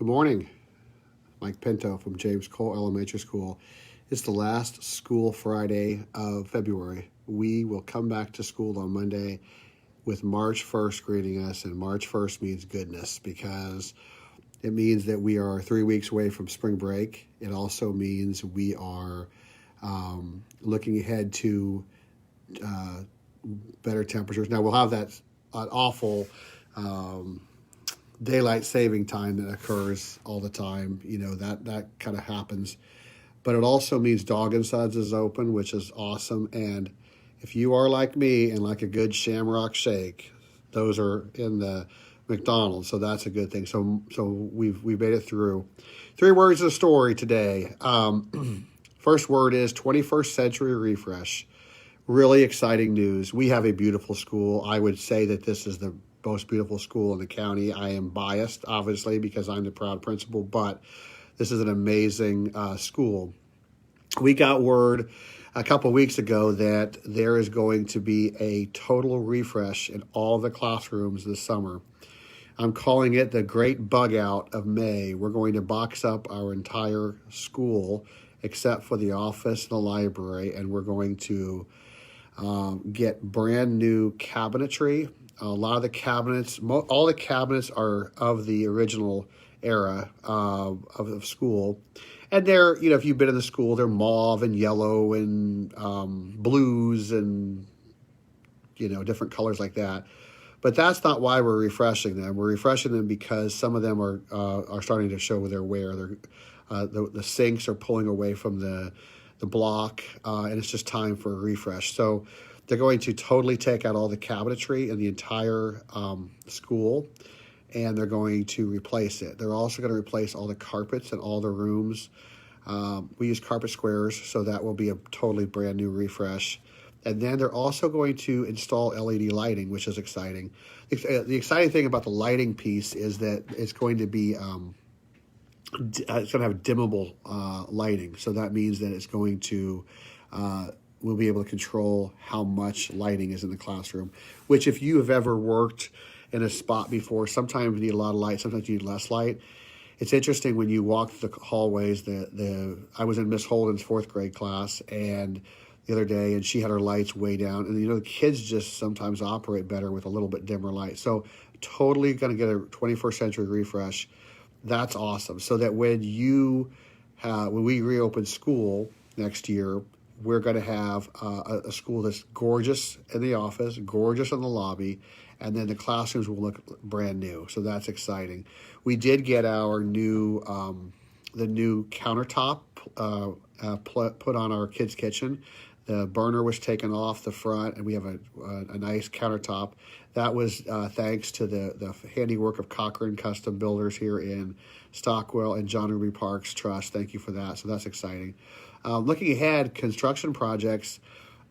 Good morning. Mike Pinto from James Cole Elementary School. It's the last school Friday of February. We will come back to school on Monday with March 1st greeting us, and March 1st means goodness because it means that we are 3 weeks away from spring break. It also means we are looking ahead to better temperatures. Now, we'll have that awful daylight saving time that occurs all the time. You know, that kind of happens. But it also means Dog and Suds is open, which is awesome. And if you are like me and like a good Shamrock Shake, those are in the McDonald's, so that's a good thing. So we've made it through. 3 words of the story today. First word is 21st century refresh. Really exciting news. We have a beautiful school. I would say that this is the most beautiful school in the county. I am biased, obviously, because I'm the proud principal, but this is an amazing school. We got word a couple weeks ago that there is going to be a total refresh in all the classrooms this summer. I'm calling it the Great Bug Out of May. We're going to box up our entire school except for the office and the library, and we're going to get brand new cabinetry. A lot of the cabinets, all the cabinets are of the original era of school. And they're, you know, if you've been in the school, they're mauve and yellow and blues and, you know, different colors like that. But that's not why we're refreshing them. We're refreshing them because some of them are starting to show their wear. The sinks are pulling away from the block, and it's just time for a refresh. So they're going to totally take out all the cabinetry in the entire school, and they're going to replace it. They're also going to replace all the carpets in all the rooms. We use carpet squares, so that will be a totally brand new refresh. And then they're also going to install LED lighting, which is exciting. The exciting thing about the lighting piece is that it's going to be it's going to have dimmable lighting. So that means that it's going to we'll be able to control how much lighting is in the classroom, which if you have ever worked in a spot before, sometimes you need a lot of light, sometimes you need less light. It's interesting when you walk the hallways. I was in Miss Holden's 4th grade class and the other day, and she had her lights way down. And, you know, the kids just sometimes operate better with a little bit dimmer light. So totally going to get a 21st century refresh. That's awesome. So that when we reopen school next year, we're going to have a school that's gorgeous in the office, gorgeous in the lobby, and then the classrooms will look brand new. So that's exciting. We did get our new the new countertop put on our kids' kitchen. The burner was taken off the front, and we have a nice countertop. That was thanks to the handiwork of Cochran Custom Builders here in Stockwell and John Ruby Parks Trust. Thank you for that. So that's exciting. Looking ahead, construction projects,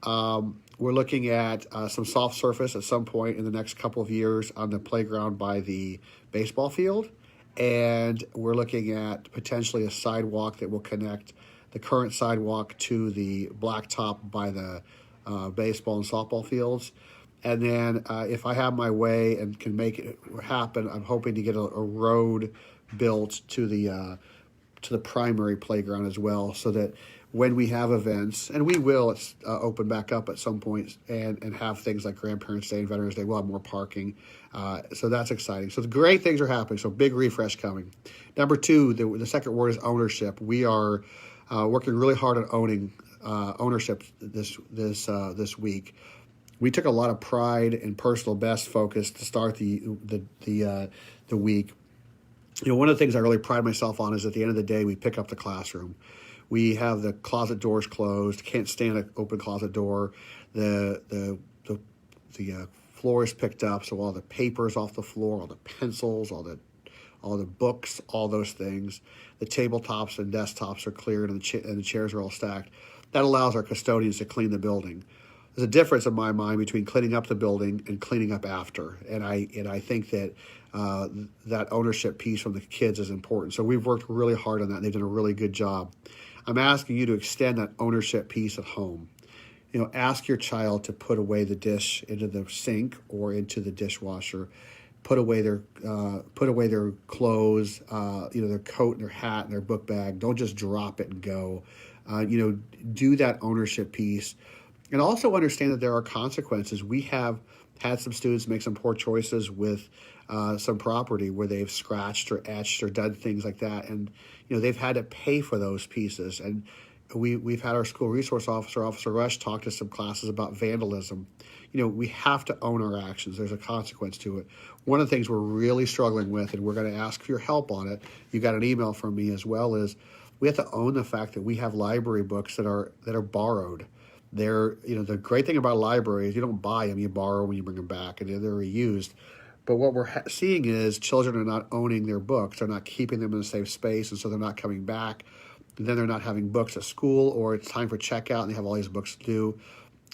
we're looking at some soft surface at some point in the next couple of years on the playground by the baseball field. And we're looking at potentially a sidewalk that will connect the current sidewalk to the blacktop by the baseball and softball fields. And then if I have my way and can make it happen, I'm hoping to get a road built to the primary playground as well, so that when we have events, and we will open back up at some point and have things like Grandparents' Day and Veterans Day, we'll have more parking. So that's exciting. So the great things are happening. So big refresh coming. Number 2, the second word is ownership. We are working really hard on ownership this week. We took a lot of pride and personal best focus to start the week. You know, one of the things I really pride myself on is at the end of the day, we pick up the classroom. We have the closet doors closed. Can't stand an open closet door. The floor is picked up, so all the papers off the floor, all the pencils, all the books, all those things. The tabletops and desktops are cleared, and the chairs are all stacked. That allows our custodians to clean the building. There's a difference in my mind between cleaning up the building and cleaning up after, and I think that that ownership piece from the kids is important. So we've worked really hard on that. They've done a really good job. I'm asking you to extend that ownership piece at home. You know, ask your child to put away the dish into the sink or into the dishwasher. put away their clothes, their coat and their hat and their book bag. Don't just drop it and go. Do that ownership piece, and also understand that there are consequences. We have had some students make some poor choices with some property where they've scratched or etched or done things like that, and they've had to pay for those pieces. And we've had our school resource officer, Officer Rush, talk to some classes about vandalism. We have to own our actions. There's a consequence to it. One of the things we're really struggling with, and we're going to ask for your help on it, you got an email from me as well, is we have to own the fact that we have library books that are borrowed. They're, the great thing about libraries, you don't buy them, you borrow when you bring them back, and they're reused. But what we're seeing is children are not owning their books. They're not keeping them in a safe space, and so they're not coming back. And then they're not having books at school, or it's time for checkout, and they have all these books to do.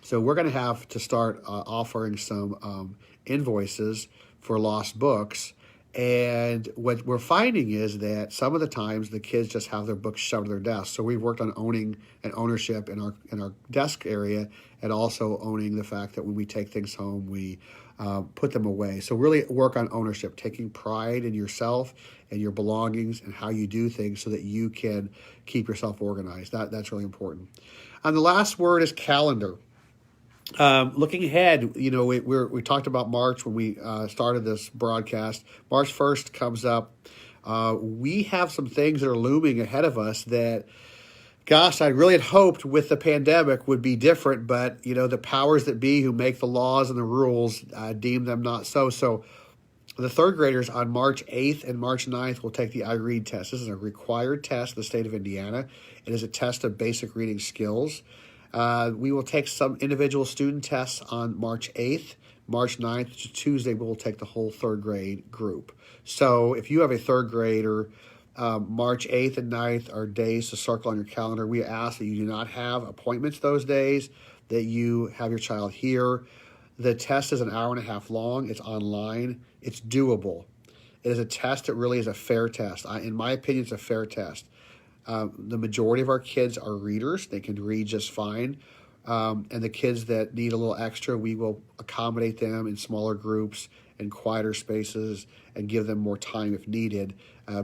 So we're going to have to start offering some invoices for lost books. And what we're finding is that some of the times the kids just have their books shoved to their desks. So we've worked on owning and ownership in our desk area, and also owning the fact that when we take things home, we put them away. So really work on ownership, taking pride in yourself and your belongings and how you do things so that you can keep yourself organized. That's really important. And the last word is calendar. Looking ahead, we talked about March when we started this broadcast. March 1st comes up. We have some things that are looming ahead of us that, gosh, I really had hoped with the pandemic would be different, but, the powers that be who make the laws and the rules deem them not so. So the third graders on March 8th and March 9th will take the iRead test. This is a required test in the state of Indiana. It is a test of basic reading skills. We will take some individual student tests on March 8th. March 9th, which is Tuesday, we'll take the whole third grade group. So if you have a third grader, March 8th and 9th are days to circle on your calendar. We ask that you do not have appointments those days, that you have your child here. The test is an hour and a half long. It's online. It's doable. It is a test that really is a fair test. In my opinion, it's a fair test. The majority of our kids are readers. They can read just fine. And the kids that need a little extra, we will accommodate them in smaller groups and quieter spaces and give them more time if needed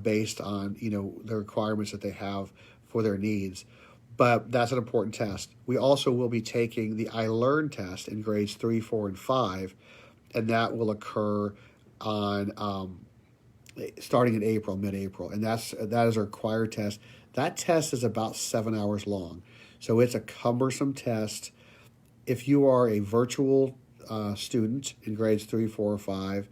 based on, the requirements that they have for their needs. But that's an important test. We also will be taking the iLearn test in grades 3, 4, and 5, and that will occur on starting in April, mid-April. And that is a required test. That test is about 7 hours long. So it's a cumbersome test. If you are a virtual student in grades 3, 4, or 5,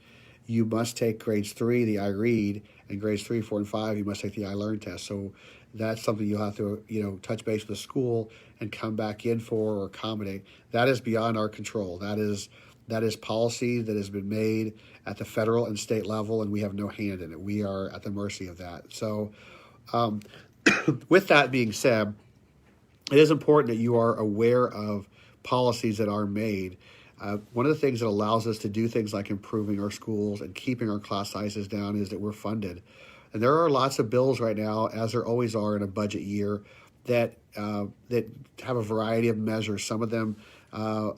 you must take grades 3, the iRead, and grades 3, 4, and 5, you must take the iLearn test. So that's something you'll have to, touch base with the school and come back in for or accommodate. That is beyond our control. That is policy that has been made at the federal and state level, and we have no hand in it. We are at the mercy of that. So with that being said, it is important that you are aware of policies that are made. One of the things that allows us to do things like improving our schools and keeping our class sizes down is that we're funded. And there are lots of bills right now, as there always are in a budget year, that have a variety of measures. Some of them are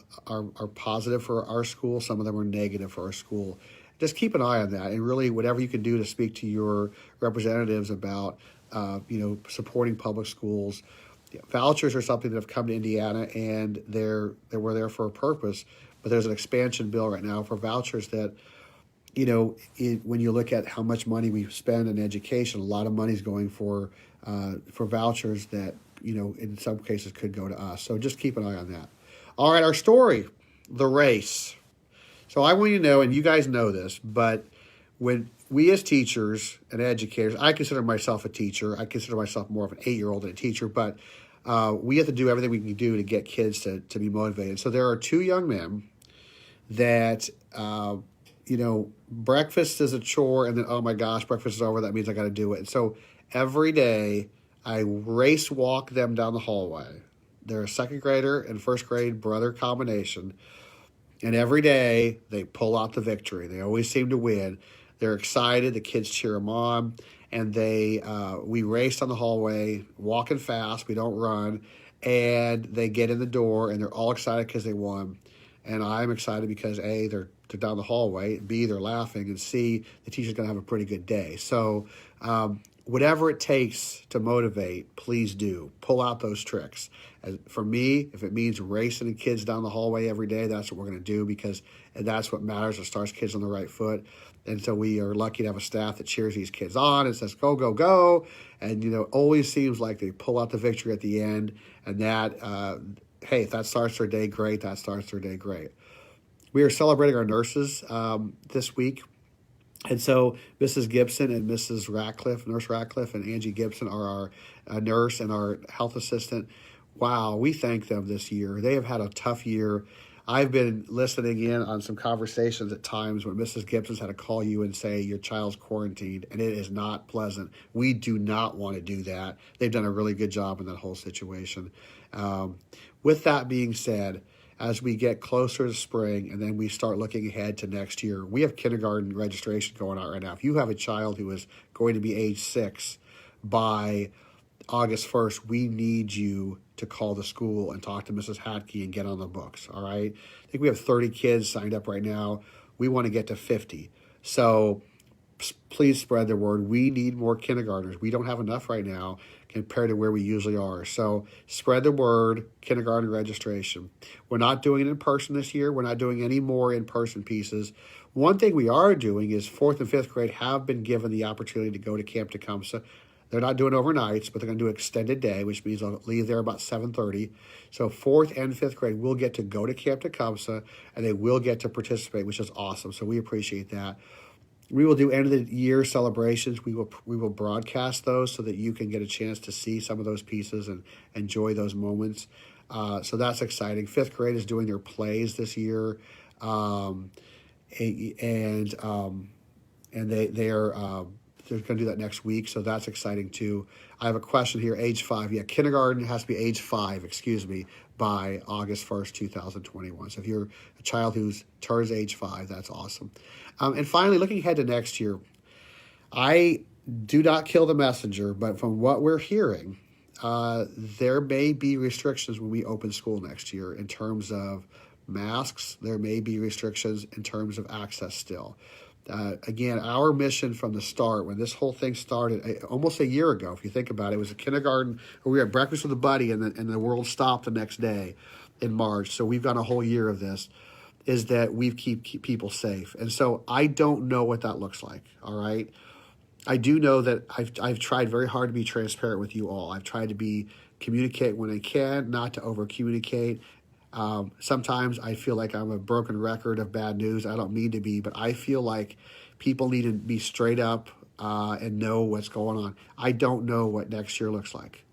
positive for our school. Some of them are negative for our school. Just keep an eye on that, and really whatever you can do to speak to your representatives about supporting public schools. Vouchers are something that have come to Indiana, and they were there for a purpose. But there's an expansion bill right now for vouchers that, when you look at how much money we spend in education, a lot of money is going for vouchers that, in some cases could go to us. So just keep an eye on that. All right, our story, the race. So I want you to know, and you guys know this, but when we as teachers and educators, I consider myself a teacher. I consider myself more of an 8-year-old than a teacher, but we have to do everything we can do to get kids to be motivated. So there are 2 young men that, breakfast is a chore, and then, oh my gosh, breakfast is over. That means I got to do it. And so every day I race walk them down the hallway. They're a second grader and first grade brother combination. And every day they pull out the victory. They always seem to win. They're excited. The kids cheer them on. And we race down the hallway, walking fast. We don't run. And they get in the door, and they're all excited because they won. And I'm excited because, A, they're they're down the hallway, B, they're laughing, and C, the teacher's going to have a pretty good day. So whatever it takes to motivate, please do. Pull out those tricks. For me, if it means racing the kids down the hallway every day, that's what we're going to do, because that's what matters. It starts kids on the right foot. And so we are lucky to have a staff that cheers these kids on and says, go, go, go. And, always seems like they pull out the victory at the end. And that, hey, if that starts their day, great. That starts their day, great. We are celebrating our nurses this week. And so Mrs. Gibson and Mrs. Ratcliffe, Nurse Ratcliffe and Angie Gibson are our nurse and our health assistant. Wow, we thank them this year. They have had a tough year. I've been listening in on some conversations at times when Mrs. Gibson's had to call you and say your child's quarantined, and it is not pleasant. We do not want to do that. They've done a really good job in that whole situation. With that being said, as we get closer to spring and then we start looking ahead to next year, we have kindergarten registration going on right now. If you have a child who is going to be age 6 by August 1st, we need you to call the school and talk to Mrs. Hatke and get on the books, all right? I think we have 30 kids signed up right now. We want to get to 50. So please spread the word. We need more kindergartners. We don't have enough right now compared to where we usually are. So spread the word, kindergarten registration. We're not doing it in person this year. We're not doing any more in-person pieces. One thing we are doing is 4th and 5th grade have been given the opportunity to go to Camp Tecumseh. They're not doing overnights, but they're going to do extended day, which means they'll leave there about 7:30. So 4th and 5th grade will get to go to Camp Tecumseh, and they will get to participate, which is awesome. So we appreciate that. We will do end of the year celebrations. We will broadcast those so that you can get a chance to see some of those pieces and enjoy those moments. So that's exciting. 5th grade is doing their plays this year, and they're going to do that next week, so that's exciting too. I have a question here, age 5. Yeah, kindergarten has to be age 5, by August 1st, 2021. So if you're a child who turns age 5, that's awesome. And finally, looking ahead to next year, I do not kill the messenger, but from what we're hearing, there may be restrictions when we open school next year in terms of masks. There may be restrictions in terms of access still. Again, our mission from the start, when this whole thing started almost a year ago, if you think about it, it was a kindergarten where we had breakfast with a buddy and the world stopped the next day in March. So we've got a whole year of this, is that we keep people safe. And so I don't know what that looks like, all right? I do know that I've tried very hard to be transparent with you all. I've tried to communicate when I can, not to over-communicate. Sometimes I feel like I'm a broken record of bad news. I don't mean to be, but I feel like people need to be straight up and know what's going on. I don't know what next year looks like.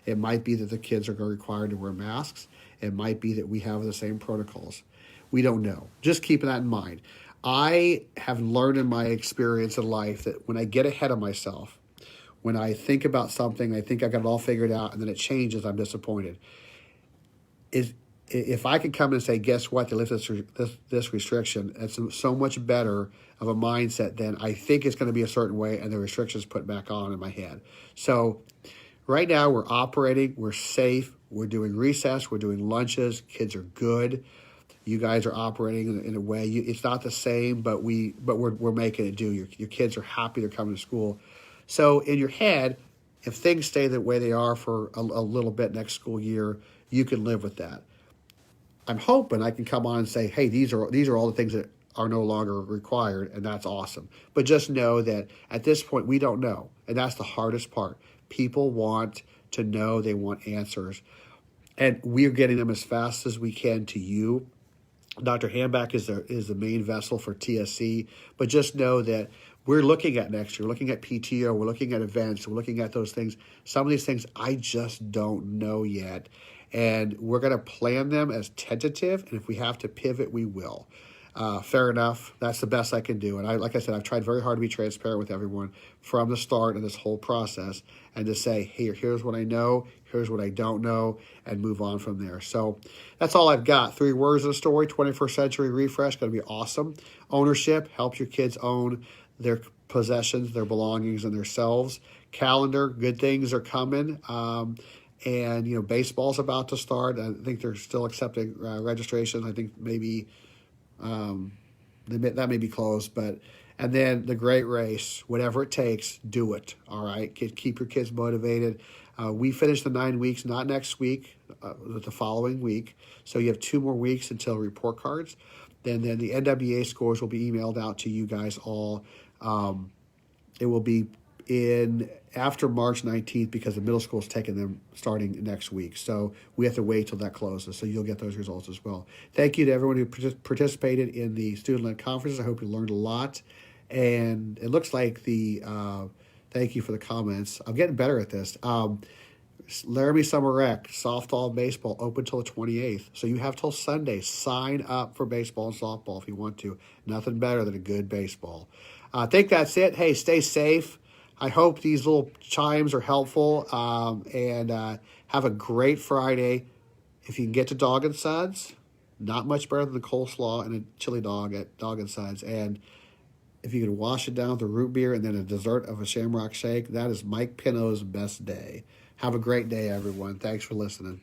It might be that the kids are required to wear masks. It might be that we have the same protocols. We don't know. Just keeping that in mind. I have learned in my experience in life that when I get ahead of myself, when I think about something, I think I got it all figured out, and then it changes, I'm disappointed. If I could come in and say, guess what, they lifted this restriction, it's so much better of a mindset than I think it's going to be a certain way and the restrictions put back on in my head. So right now we're operating, we're safe, we're doing recess, we're doing lunches, kids are good. You guys are operating in a way, it's not the same, but we're making it do. Your kids are happy they're coming to school. So in your head, if things stay the way they are for a little bit next school year, you can live with that. I'm hoping I can come on and say, hey, these are all the things that are no longer required, and that's awesome. But just know that at this point, we don't know, and that's the hardest part. People want to know, they want answers, and we're getting them as fast as we can to you. Dr. Hanback is the main vessel for TSC, but just know that we're looking at next year, looking at PTO, we're looking at events, we're looking at those things. Some of these things I just don't know yet, and we're going to plan them as tentative, and if we have to pivot, we will. Fair enough. That's the best I can do. And like I said, I've tried very hard to be transparent with everyone from the start of this whole process and to say, hey, here's what I know, here's what I don't know, and move on from there. So that's all I've got. 3 words of the story, 21st Century Refresh, going to be awesome. Ownership, help your kids own their possessions, their belongings, and themselves. Calendar, good things are coming. And, baseball's about to start. I think they're still accepting registrations. I think maybe That may be closed, but and then the great race, whatever it takes, do it. All right, keep your kids motivated. We finish the 9 weeks, not next week, the following week. So you have 2 more weeks until report cards. Then the NWA scores will be emailed out to you guys all. It will be in after March 19th because the middle school is taking them starting next week. So we have to wait till that closes. So you'll get those results as well. Thank you to everyone who participated in the student-led conferences. I hope you learned a lot. And it looks like thank you for the comments. I'm getting better at this. Laramie Summer Rec, softball and baseball, open till the 28th. So you have till Sunday. Sign up for baseball and softball if you want to. Nothing better than a good baseball. I think that's it. Hey, stay safe. I hope these little chimes are helpful. And have a great Friday. If you can get to Dog and Suds, not much better than the coleslaw and a chili dog at Dog and Suds. And if you can wash it down with a root beer and then a dessert of a Shamrock Shake, that is Mike Pino's best day. Have a great day, everyone. Thanks for listening.